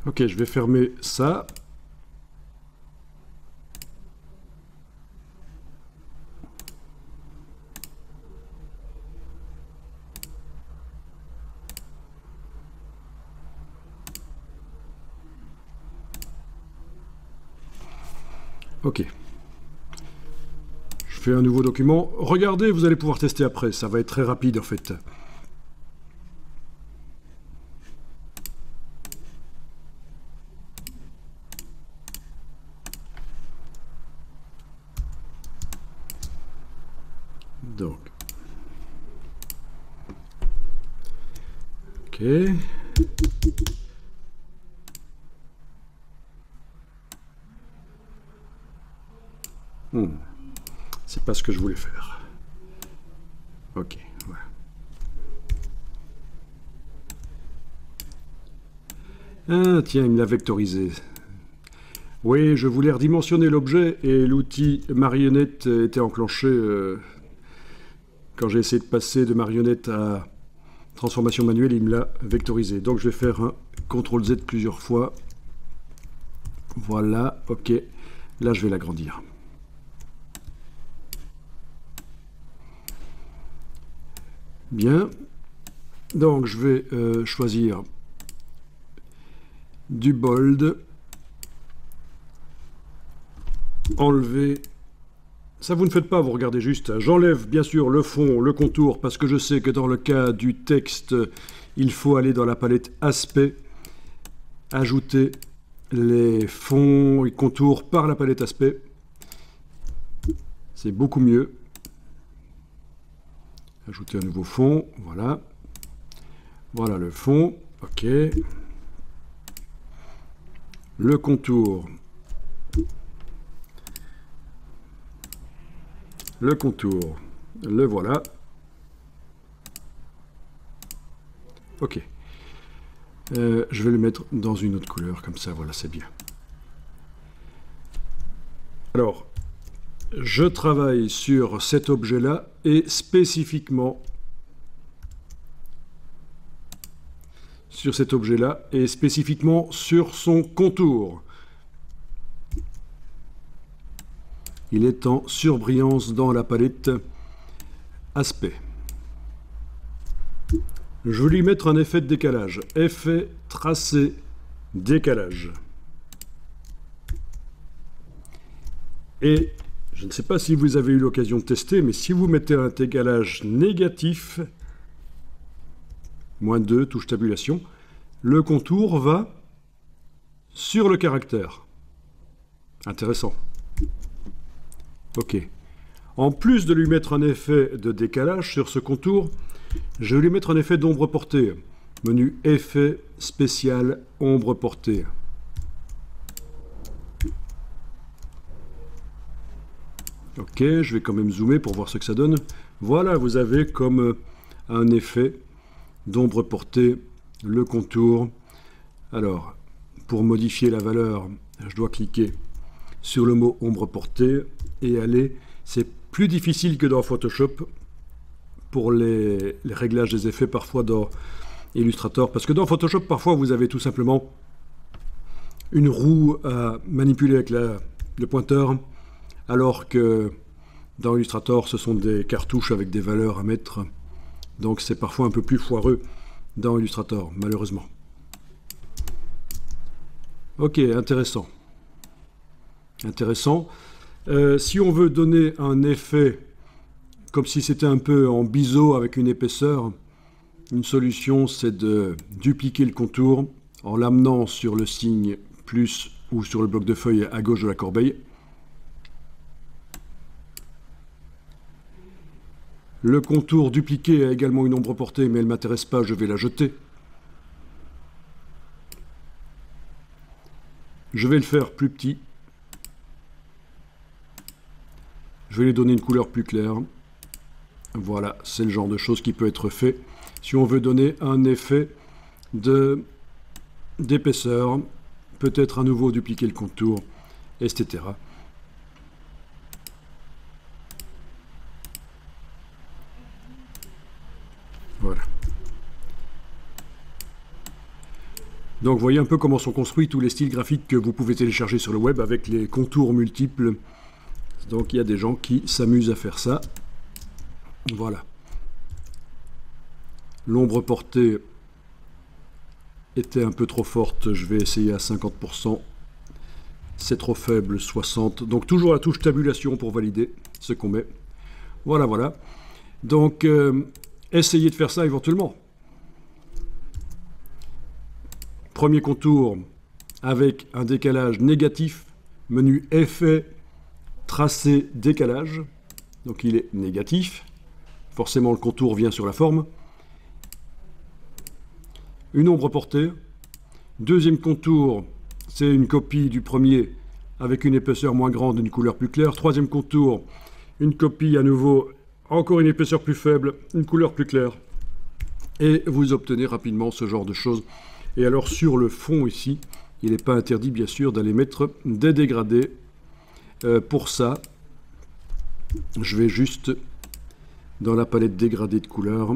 Ok, je vais fermer ça. Ok. Je fais un nouveau document. Regardez, vous allez pouvoir tester après. Ça va être très rapide en fait. Donc. Ok. C'est pas ce que je voulais faire. Ok, voilà. Ah, tiens, il me l'a vectorisé. Oui, je voulais redimensionner l'objet et l'outil marionnette était enclenché quand j'ai essayé de passer de marionnette à transformation manuelle, il me l'a vectorisé. Donc je vais faire un CTRL-Z plusieurs fois. Voilà, ok. Là, je vais l'agrandir. Bien. Donc je vais choisir du bold. Enlever. Ça, vous ne faites pas, vous regardez juste. J'enlève bien sûr le fond, le contour, parce que je sais que dans le cas du texte, il faut aller dans la palette Aspect, ajouter les fonds et contours par la palette Aspect. C'est beaucoup mieux. Ajouter un nouveau fond, voilà. Voilà le fond, ok. Le contour. Le contour, le voilà. Ok. Je vais le mettre dans une autre couleur, comme ça, voilà, c'est bien. Alors, je travaille sur cet objet-là et spécifiquement sur cet objet-là et spécifiquement sur son contour. Il est en surbrillance dans la palette Aspect. Je vais lui mettre un effet de décalage. Effet tracé décalage. Et je ne sais pas si vous avez eu l'occasion de tester, mais si vous mettez un décalage négatif, -2, touche tabulation, le contour va sur le caractère. Intéressant. Ok. En plus de lui mettre un effet de décalage sur ce contour, je vais lui mettre un effet d'ombre portée. Menu Effet spécial ombre portée. Ok, je vais quand même zoomer pour voir ce que ça donne. Voilà, vous avez comme un effet d'ombre portée le contour. Alors, pour modifier la valeur, je dois cliquer sur le mot ombre portée et aller. C'est plus difficile que dans Photoshop pour les réglages des effets parfois dans Illustrator. Parce que dans Photoshop, parfois, vous avez tout simplement une roue à manipuler avec le pointeur, alors que dans Illustrator, ce sont des cartouches avec des valeurs à mettre. Donc c'est parfois un peu plus foireux dans Illustrator, malheureusement. Ok, intéressant. Intéressant. Si on veut donner un effet comme si c'était un peu en biseau avec une épaisseur, une solution, c'est de dupliquer le contour en l'amenant sur le signe plus ou sur le bloc de feuille à gauche de la corbeille. Le contour dupliqué a également une ombre portée, mais elle ne m'intéresse pas, je vais la jeter. Je vais le faire plus petit. Je vais lui donner une couleur plus claire. Voilà, c'est le genre de choses qui peut être fait si on veut donner un effet d'épaisseur, peut-être à nouveau dupliquer le contour, etc. Voilà. Donc vous voyez un peu comment sont construits tous les styles graphiques que vous pouvez télécharger sur le web avec les contours multiples. Donc il y a des gens qui s'amusent à faire ça. Voilà. L'ombre portée était un peu trop forte, je vais essayer à 50%. C'est trop faible, 60%. Donc toujours la touche tabulation pour valider ce qu'on met. Voilà, voilà. Donc essayez de faire ça éventuellement. Premier contour avec un décalage négatif, menu effet, tracé, décalage. Donc il est négatif. Forcément le contour vient sur la forme. Une ombre portée. Deuxième contour, c'est une copie du premier avec une épaisseur moins grande, une couleur plus claire. Troisième contour, une copie à nouveau, encore une épaisseur plus faible, une couleur plus claire. Et vous obtenez rapidement ce genre de choses. Et alors sur le fond ici, il n'est pas interdit bien sûr d'aller mettre des dégradés. Pour ça, je vais juste dans la palette dégradée de couleurs.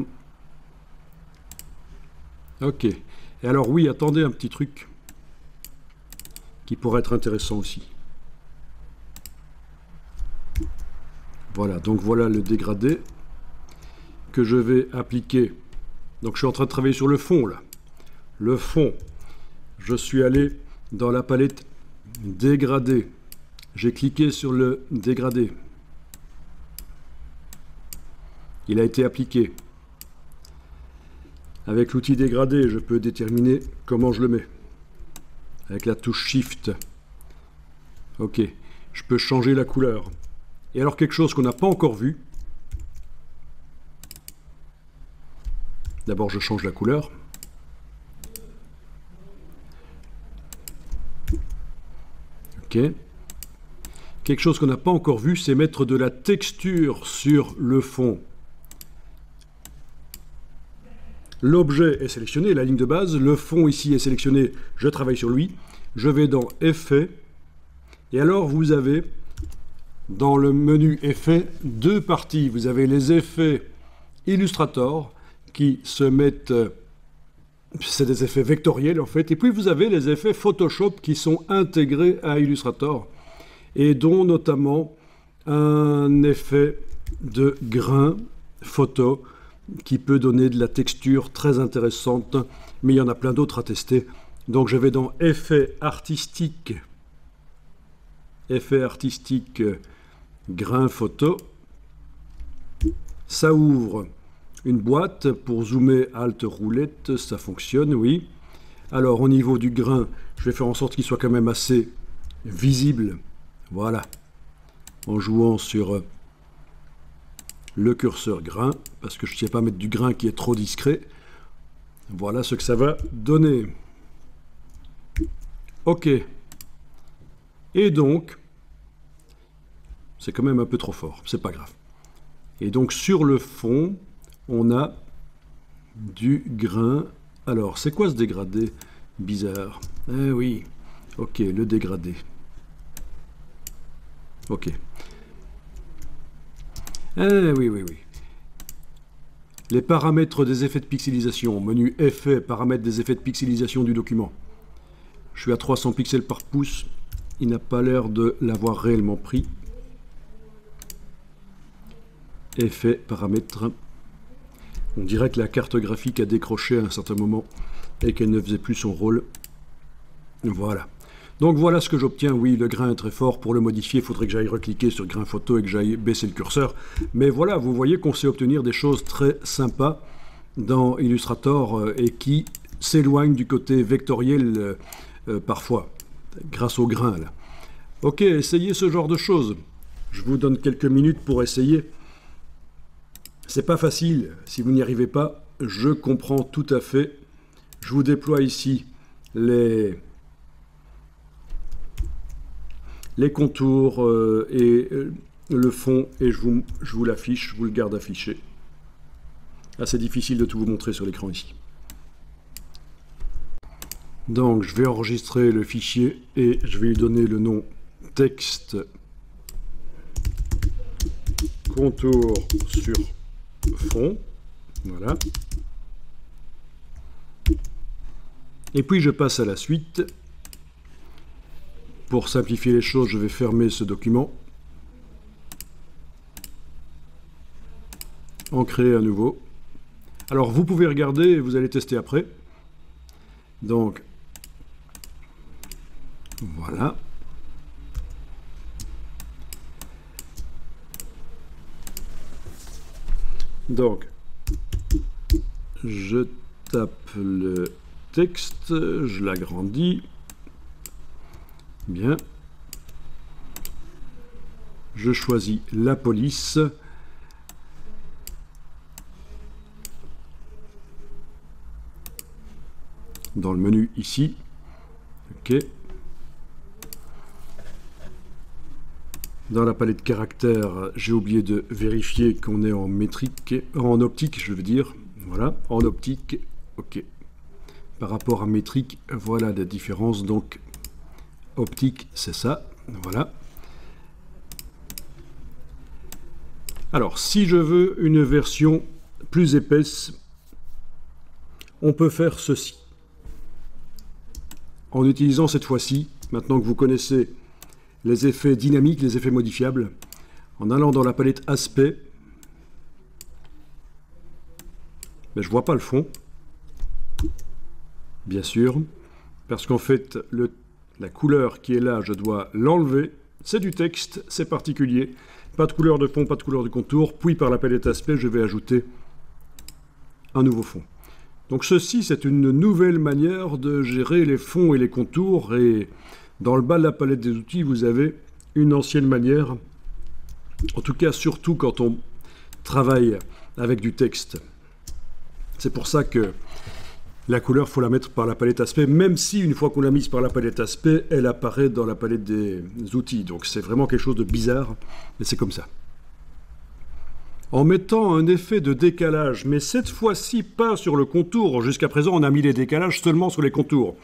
Ok. Et alors oui, attendez un petit truc qui pourrait être intéressant aussi. Voilà, donc voilà le dégradé que je vais appliquer. Donc je suis en train de travailler sur le fond là. Le fond, je suis allé dans la palette dégradé. J'ai cliqué sur le dégradé. Il a été appliqué. Avec l'outil dégradé, je peux déterminer comment je le mets. Avec la touche Shift. Ok, je peux changer la couleur. Et alors quelque chose qu'on n'a pas encore vu. D'abord, je change la couleur. Ok. Quelque chose qu'on n'a pas encore vu, c'est mettre de la texture sur le fond. L'objet est sélectionné, la ligne de base. Le fond ici est sélectionné, je travaille sur lui. Je vais dans Effets. Et alors, vous avez, dans le menu Effets, deux parties. Vous avez les effets Illustrator qui se mettent... c'est des effets vectoriels en fait. Et puis vous avez les effets Photoshop qui sont intégrés à Illustrator. Et dont notamment un effet de grain photo qui peut donner de la texture très intéressante, mais il y en a plein d'autres à tester. Donc je vais dans Effets artistiques, grain photo. Ça ouvre une boîte pour zoomer Alt roulette, ça fonctionne, oui. Alors au niveau du grain, je vais faire en sorte qu'il soit quand même assez visible. Voilà, en jouant sur le curseur grain, parce que je ne sais pas mettre du grain qui est trop discret. Voilà ce que ça va donner. Ok. Et donc, c'est quand même un peu trop fort, c'est pas grave. Et donc sur le fond, on a du grain. Alors, c'est quoi ce dégradé bizarre? Eh oui, ok, le dégradé. Ok. Eh oui, oui, oui. Les paramètres des effets de pixelisation. Menu Effets, paramètres des effets de pixelisation du document. Je suis à 300 pixels par pouce. Il n'a pas l'air de l'avoir réellement pris. Effets, paramètres. On dirait que la carte graphique a décroché à un certain moment et qu'elle ne faisait plus son rôle. Voilà. Donc voilà ce que j'obtiens. Oui, le grain est très fort. Pour le modifier, il faudrait que j'aille recliquer sur grain photo et que j'aille baisser le curseur. Mais voilà, vous voyez qu'on sait obtenir des choses très sympas dans Illustrator et qui s'éloignent du côté vectoriel parfois, grâce au grain là. Ok, essayez ce genre de choses. Je vous donne quelques minutes pour essayer. C'est pas facile. Si vous n'y arrivez pas, je comprends tout à fait. Je vous déploie ici les contours et le fond, et je vous l'affiche, je vous le garde affiché. Assez difficile de tout vous montrer sur l'écran ici. Donc je vais enregistrer le fichier et je vais lui donner le nom texte contour sur fond. Voilà. Et puis je passe à la suite. Pour simplifier les choses, je vais fermer ce document. En créer un nouveau. Alors vous pouvez regarder et vous allez tester après. Donc voilà. Donc je tape le texte, je l'agrandis. Bien. Je choisis la police. Dans le menu ici. OK. Dans la palette caractères, j'ai oublié de vérifier qu'on est en métrique, en optique, je veux dire. Voilà, en optique. OK. Par rapport à métrique, voilà la différence. Donc, optique, c'est ça. Voilà. Alors, si je veux une version plus épaisse, on peut faire ceci. En utilisant cette fois-ci, maintenant que vous connaissez les effets dynamiques, les effets modifiables, en allant dans la palette aspect, mais je ne vois pas le fond, bien sûr, parce qu'en fait, la couleur qui est là, je dois l'enlever. C'est du texte, c'est particulier. Pas de couleur de fond, pas de couleur de contour. Puis par la palette aspect, je vais ajouter un nouveau fond. Donc ceci, c'est une nouvelle manière de gérer les fonds et les contours. Et dans le bas de la palette des outils, vous avez une ancienne manière. En tout cas, surtout quand on travaille avec du texte. C'est pour ça que la couleur, il faut la mettre par la palette aspect, même si une fois qu'on l'a mise par la palette aspect, elle apparaît dans la palette des outils. Donc c'est vraiment quelque chose de bizarre, mais c'est comme ça. En mettant un effet de décalage, mais cette fois-ci pas sur le contour. Jusqu'à présent, on a mis les décalages seulement sur les contours.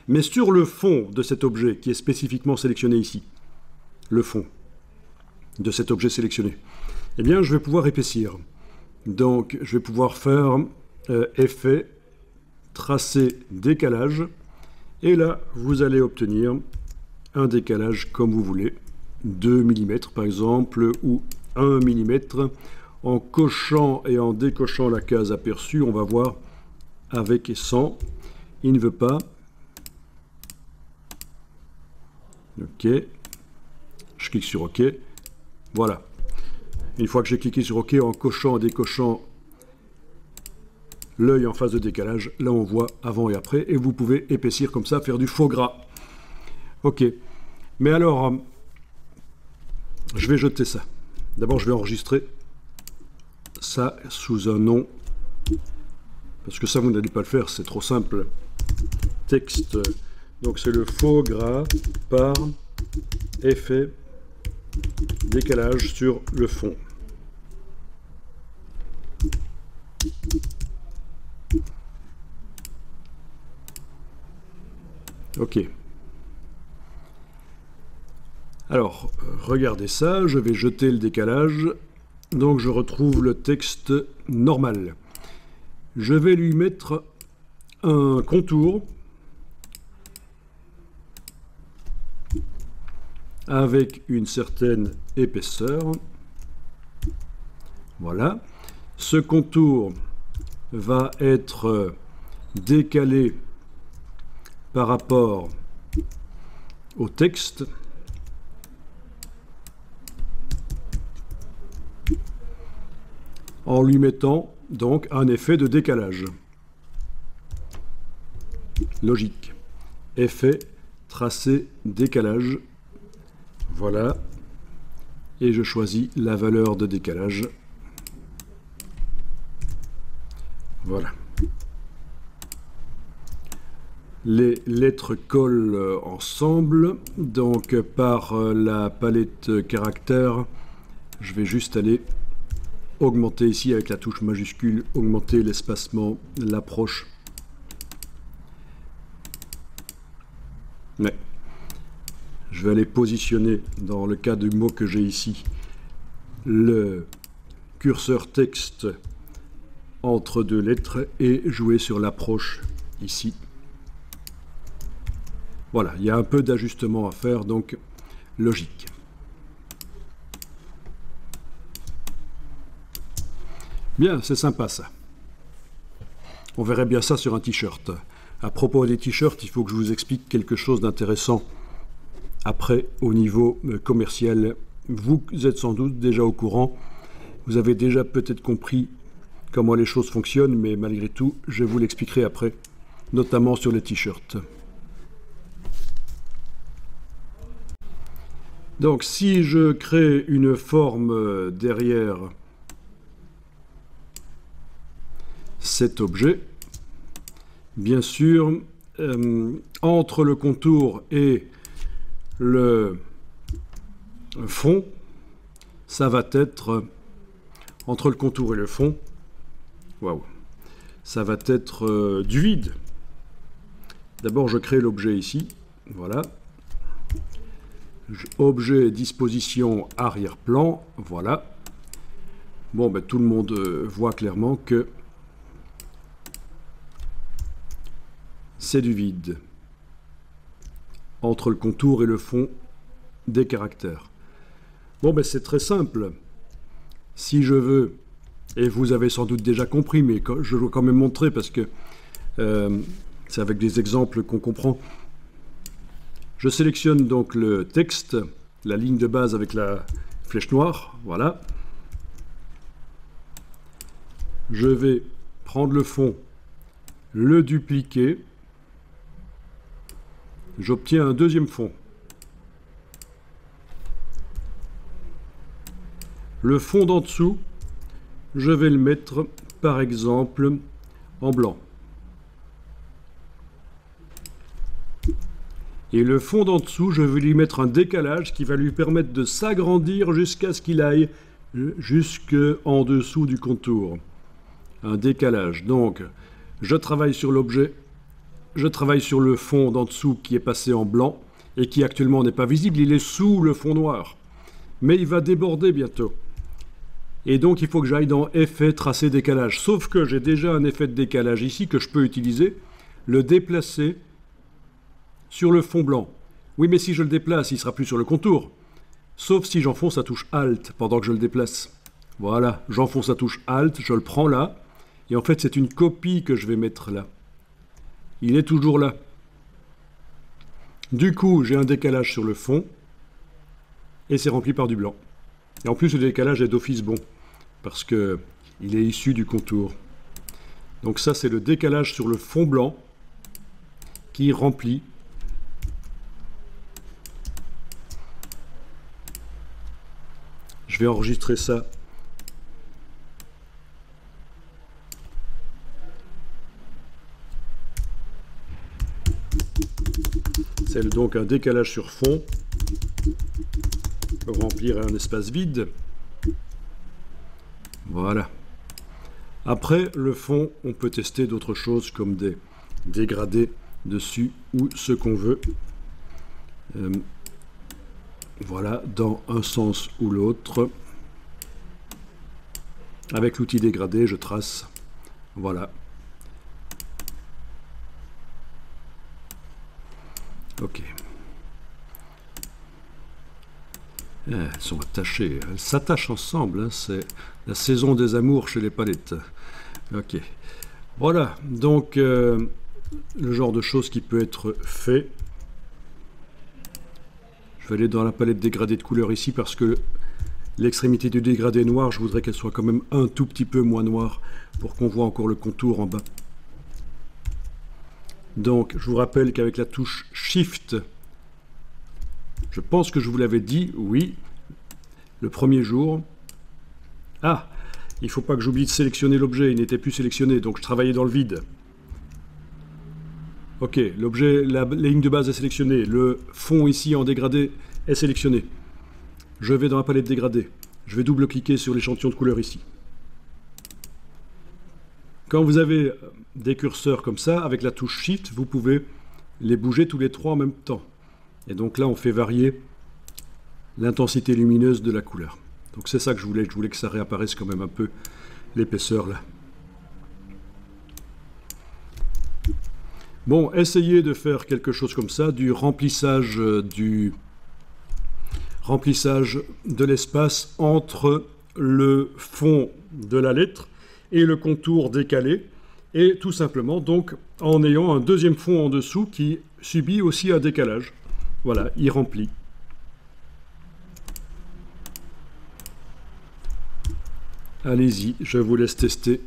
Mais sur le fond de cet objet, qui est spécifiquement sélectionné ici, le fond de cet objet sélectionné, eh bien, je vais pouvoir épaissir. Donc, je vais pouvoir faire effet, tracer, décalage. Et là, vous allez obtenir un décalage comme vous voulez. 2 mm par exemple, ou 1 mm. En cochant et en décochant la case aperçue, on va voir avec et sans. Il ne veut pas. OK. Je clique sur OK. Voilà. Une fois que j'ai cliqué sur OK, en cochant et décochant l'œil en phase de décalage, là on voit avant et après. Et vous pouvez épaissir comme ça, faire du faux gras. OK. Mais alors, je vais jeter ça. D'abord, je vais enregistrer ça sous un nom, parce que ça vous n'allez pas le faire, c'est trop simple. Texte, donc c'est le faux gras par effet décalage sur le fond. OK. Alors, regardez ça, je vais jeter le décalage. Donc je retrouve le texte normal. Je vais lui mettre un contour avec une certaine épaisseur. Voilà. Ce contour va être décalé par rapport au texte. En lui mettant donc un effet de décalage. Logique. Effet, tracé, décalage. Voilà. Et je choisis la valeur de décalage. Voilà. Les lettres collent ensemble. Donc par la palette caractères, je vais juste aller augmenter ici avec la touche majuscule, augmenter l'espacement, l'approche. Mais je vais aller positionner, dans le cas du mot que j'ai ici, le curseur texte entre deux lettres et jouer sur l'approche ici. Voilà, il y a un peu d'ajustement à faire, donc logique. Bien, c'est sympa ça. On verrait bien ça sur un t-shirt. À propos des t-shirts, il faut que je vous explique quelque chose d'intéressant après au niveau commercial. Vous êtes sans doute déjà au courant, vous avez déjà peut-être compris comment les choses fonctionnent, mais malgré tout, je vous l'expliquerai après, notamment sur les t-shirts. Donc si je crée une forme derrière cet objet, bien sûr, entre le contour et le fond, ça va être, entre le contour et le fond, waouh, ça va être du vide. D'abord, je crée l'objet ici, voilà. Objet, disposition, arrière-plan, voilà. Bon, ben, tout le monde voit clairement que c'est du vide entre le contour et le fond des caractères. Bon, ben c'est très simple. Si je veux, et vous avez sans doute déjà compris, mais je veux quand même montrer parce que c'est avec des exemples qu'on comprend. Je sélectionne donc le texte, la ligne de base avec la flèche noire, voilà. Je vais prendre le fond, le dupliquer. J'obtiens un deuxième fond. Le fond d'en dessous, je vais le mettre, par exemple, en blanc. Et le fond d'en dessous, je vais lui mettre un décalage qui va lui permettre de s'agrandir jusqu'à ce qu'il aille jusqu'en dessous du contour. Un décalage. Donc, je travaille sur l'objet, je travaille sur le fond d'en dessous qui est passé en blanc et qui actuellement n'est pas visible, il est sous le fond noir. Mais il va déborder bientôt. Et donc il faut que j'aille dans Effet, Tracer, Décalage. Sauf que j'ai déjà un effet de décalage ici que je peux utiliser, le déplacer sur le fond blanc. Oui, mais si je le déplace, il ne sera plus sur le contour. Sauf si j'enfonce la touche Alt pendant que je le déplace. Voilà, j'enfonce la touche Alt, je le prends là. Et en fait, c'est une copie que je vais mettre là. Il est toujours là. Du coup, j'ai un décalage sur le fond. Et c'est rempli par du blanc. Et en plus, le décalage est d'office bon. Parce qu'il est issu du contour. Donc ça, c'est le décalage sur le fond blanc qui remplit. Je vais enregistrer ça. C'est donc un décalage sur fond pour remplir un espace vide. Voilà. Après, le fond, on peut tester d'autres choses comme des dégradés dessus ou ce qu'on veut. Voilà, dans un sens ou l'autre. Avec l'outil dégradé, je trace. Voilà. Ok. Elles sont attachées, elles s'attachent ensemble, hein. C'est la saison des amours chez les palettes. Ok. Voilà, donc le genre de choses qui peut être fait. Je vais aller dans la palette dégradée de couleurs ici parce que l'extrémité du dégradé noir, je voudrais qu'elle soit quand même un tout petit peu moins noire pour qu'on voit encore le contour en bas. Donc, je vous rappelle qu'avec la touche Shift, je pense que je vous l'avais dit, oui, le premier jour. Ah, il ne faut pas que j'oublie de sélectionner l'objet, il n'était plus sélectionné, donc je travaillais dans le vide. Ok, l'objet, la ligne de base est sélectionnée, le fond ici en dégradé est sélectionné. Je vais dans la palette dégradée, je vais double-cliquer sur l'échantillon de couleur ici. Quand vous avez des curseurs comme ça, avec la touche Shift, vous pouvez les bouger tous les trois en même temps. Et donc là, on fait varier l'intensité lumineuse de la couleur. Donc c'est ça que je voulais que ça réapparaisse quand même un peu l'épaisseur là. Bon, essayez de faire quelque chose comme ça, du remplissage de l'espace entre le fond de la lettre et le contour décalé, et tout simplement donc en ayant un deuxième fond en dessous qui subit aussi un décalage. Voilà, il remplit. Allez-y, je vous laisse tester.